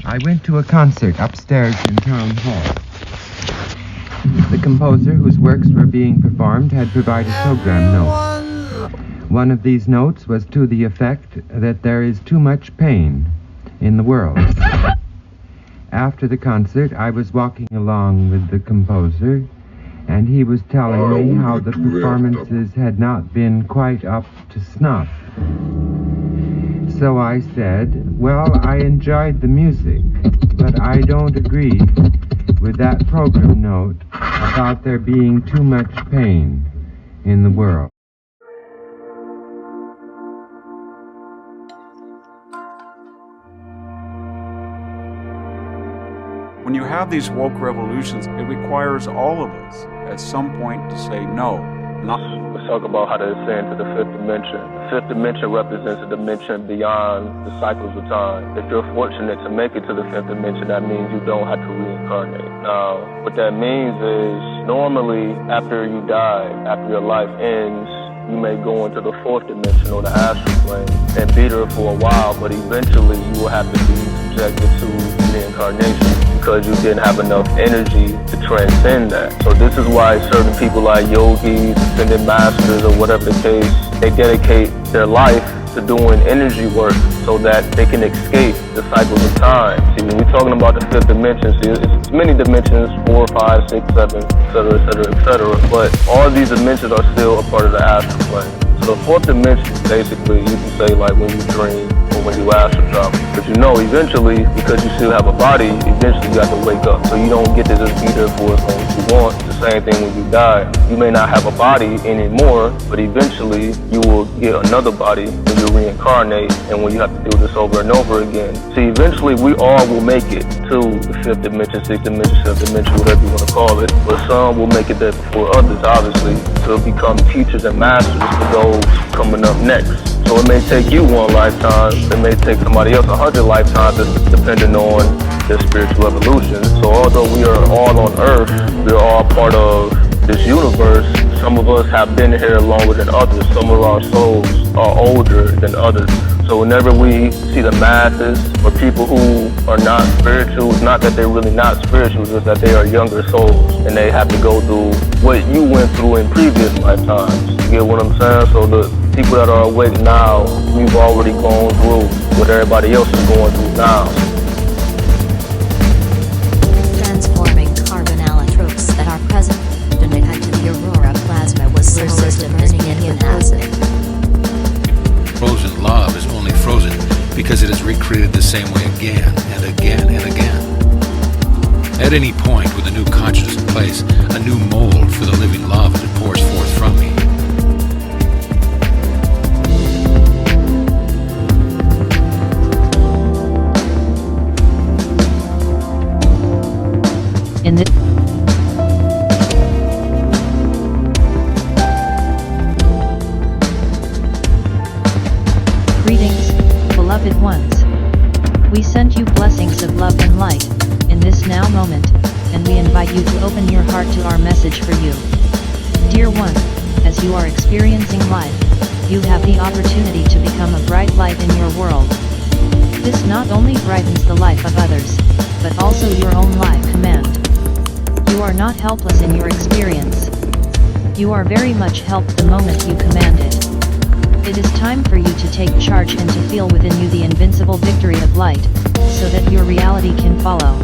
I went to a concert upstairs in Town Hall. The composer whose works were being performed had provided program notes. One of these notes was to the effect that there is too much pain in the world. After the concert, I was walking along with the composer, and he was telling me how the performances had not been quite up to snuff. So I said, well, I enjoyed the music, but I don't agree with that program note about there being too much pain in the world. When you have these woke revolutions, it requires all of us at some point to say no. Let's talk about how to ascend to the fifth dimension. The fifth dimension represents a dimension beyond the cycles of time. If you're fortunate to make it to the fifth dimension, that means you don't have to reincarnate. Now, what that means is normally after you die, after your life ends, you may go into the fourth dimension or the astral plane and be there for a while, but eventually you will have to be subjected to reincarnation because you didn't have enough energy to transcend that. So this is why certain people like yogis, ascended masters, or whatever the case, they dedicate their life to doing energy work so that they can escape the cycles of time. See, when we're talking about the fifth dimension, see, it's many dimensions, 4, 5, 6, 7, etc., etc., etc., but all these dimensions are still a part of the astral plane. So the fourth dimension, basically, you can say like when you dream or when you astral travel. But you know, eventually, because you still have a body, eventually you have to wake up. So you don't get to just be there for as long as you want. The same thing when you die. You may not have a body anymore, but eventually you will get another body when you reincarnate and when you have to do this over and over again. See, eventually we all will make it to the fifth dimension, sixth dimension, seventh dimension, whatever you want to call it. But some will make it there before others, obviously, to become teachers and masters for those coming up next. So it may take you one lifetime, it may take somebody else 100 lifetimes, depending on their spiritual evolution. So although we are all on Earth, we are all part of this universe. Some of us have been here longer than others. Some of our souls are older than others. So whenever we see the masses or people who are not spiritual, it's not that they're really not spiritual, it's just that they are younger souls and they have to go through what you went through in previous lifetimes. You get what I'm saying? So the people that are awake now, we've already gone through what everybody else is going through now. Transforming carbon allotropes that are present donated to the aurora plasma was persistent in acid. Frozen love is only frozen because it is recreated the same way again and again and again. At any point with a new consciousness in place, a new mold for the living love as it pours forth from me. In the Greetings, beloved ones. We send you blessings of love and light, in this now moment, and we invite you to open your heart to our message for you. Dear one, as you are experiencing life, you have the opportunity to become a bright light in your world. This not only brightens the life of others, but also your own life command. You are not helpless in your experience. You are very much helped the moment you command it. It is time for you to take charge and to feel within you the invincible victory of light, so that your reality can follow.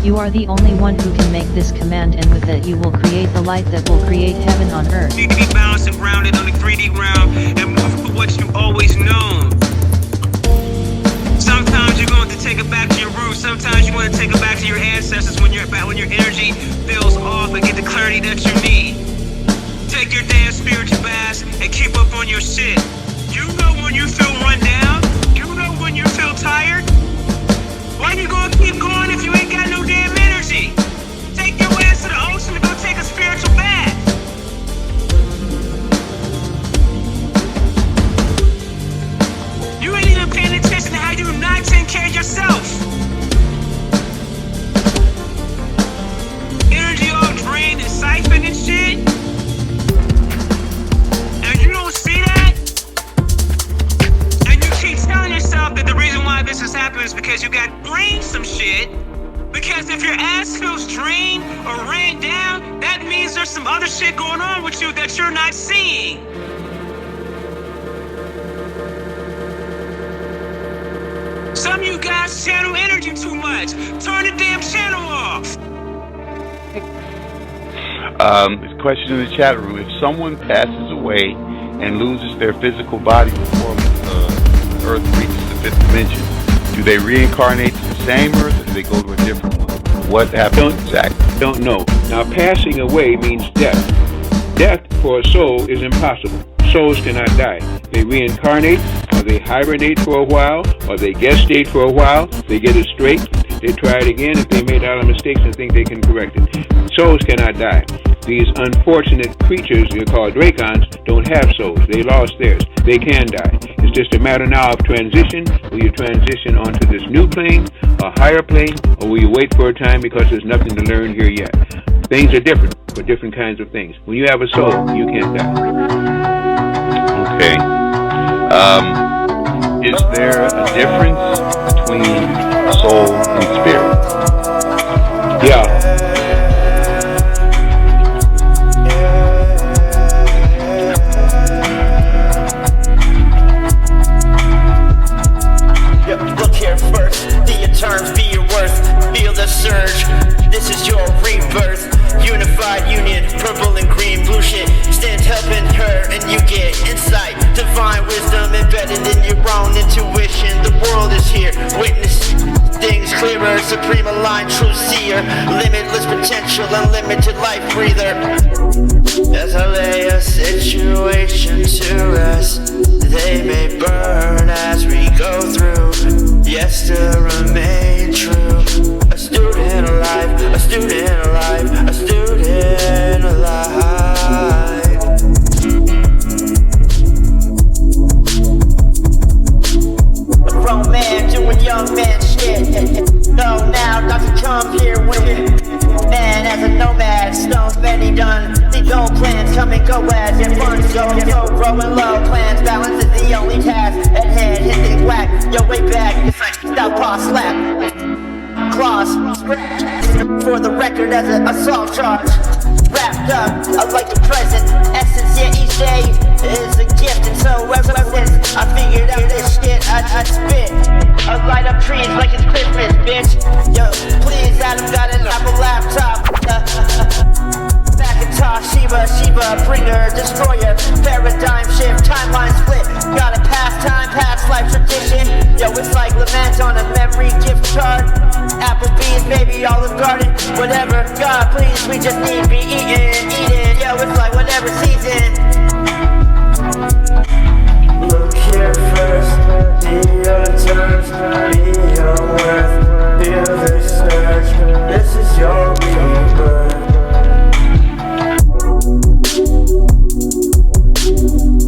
You are the only one who can make this command, and with it you will create the light that will create heaven on earth. You need to be balanced and grounded on the 3D ground and move for what you've always known. Sometimes you're going to take it back to your roots. Sometimes you're going to take it back to your ancestors when your energy feels off and get the clarity that you need. Take your damn spiritual baths and keep up on your shit. You know when you feel run down. You know when you feel tired. Why you gonna keep going if you ain't got no damn energy? Take your ass to the ocean to go take a spiritual bath. You ain't even paying attention to how you're not taking care of yourself. Energy all drained and siphoned and shit. And you don't see that? And you keep telling yourself that the reason why this has happened is because you got brain some If your ass feels drained or ran down, that means there's some other shit going on with you that you're not seeing. Some of you guys channel energy too much. Turn the damn channel off. This question in the chat room: if someone passes away and loses their physical body before Earth reaches the fifth dimension, do they reincarnate to the same Earth, or do they go to a different one? What happens exactly? Don't know. Now, passing away means death. Death for a soul is impossible. Souls cannot die. They reincarnate, or they hibernate for a while, or they gestate for a while. They get it straight. They try it again. If they made all the mistakes and think they can correct it. Souls cannot die. These unfortunate creatures, they're called dracons, don't have souls. They lost theirs. They can die. It's just a matter now of transition. Will you transition onto this new plane, a higher plane, or will you wait for a time because there's nothing to learn here yet? Things are different for different kinds of things. When you have a soul, you can't die. Okay. Is there a difference between soul and spirit? Yeah. Look here first, be your terms, be your worth, feel the surge, this is your rebirth, unified union, purple and green, blue shit, stand up in her and you get insight, divine wisdom embedded in your own intuition, the world is here, witness things clearer, supreme aligned, true seer, limitless potential, unlimited life breather, as I lay a situation to rest, they may burn as we go through, yes, to remain true. A student alive, a student alive, a student alive. A grown man doing young man shit. No, now not to come here with it. Man as a nomad, stones many done. The old plans come and go as your funds go. Growing low, plans balance is the only task. At hand, hitting whack, your way back. It's like stop, pause, slap. Claws, scratch. For the record as an assault charge. Wrapped up, I like the present. Essence, yeah, each day is a gift. And so ever since I figured out this shit, I'd spit. I light up trees like it's Christmas, bitch. Yo, please, Adam got an Apple laptop. Macintosh, Shiva, bringer, destroyer, paradigm shift, timeline split. Got a past time, past life tradition. Yo, it's like lament on a memory gift card. Applebee's, baby, Olive Garden, whatever. God, please, we just need be eating. Yo, it's like whatever season. Look here first, be your terms, be your worth, feel the surge, this is your rebirth.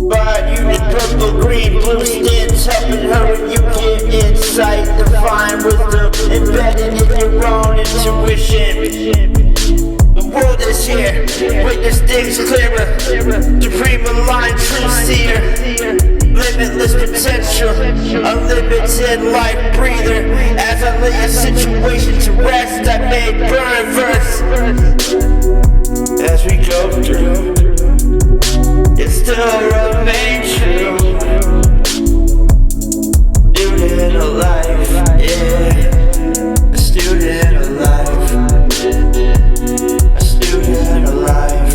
But you need purple, green, blue skins, helping her when you get insight, divine wisdom, embedded in your own intuition. The world is here, witness things clearer, supreme aligned, true seer. Limitless potential, unlimited life breather. As I lay a situation to rest, I may burn verse. As we go through, it still remains true. Student alive, yeah. A student alive. A student alive.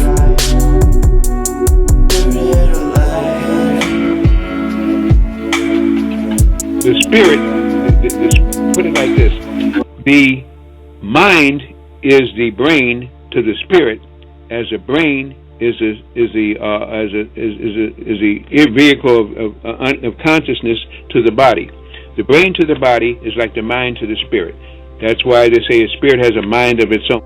Student alive. The spirit, put it like this, the mind is the brain to the spirit, as a brain is the vehicle of consciousness to the body. The brain to the body is like the mind to the spirit. That's why they say a spirit has a mind of its own.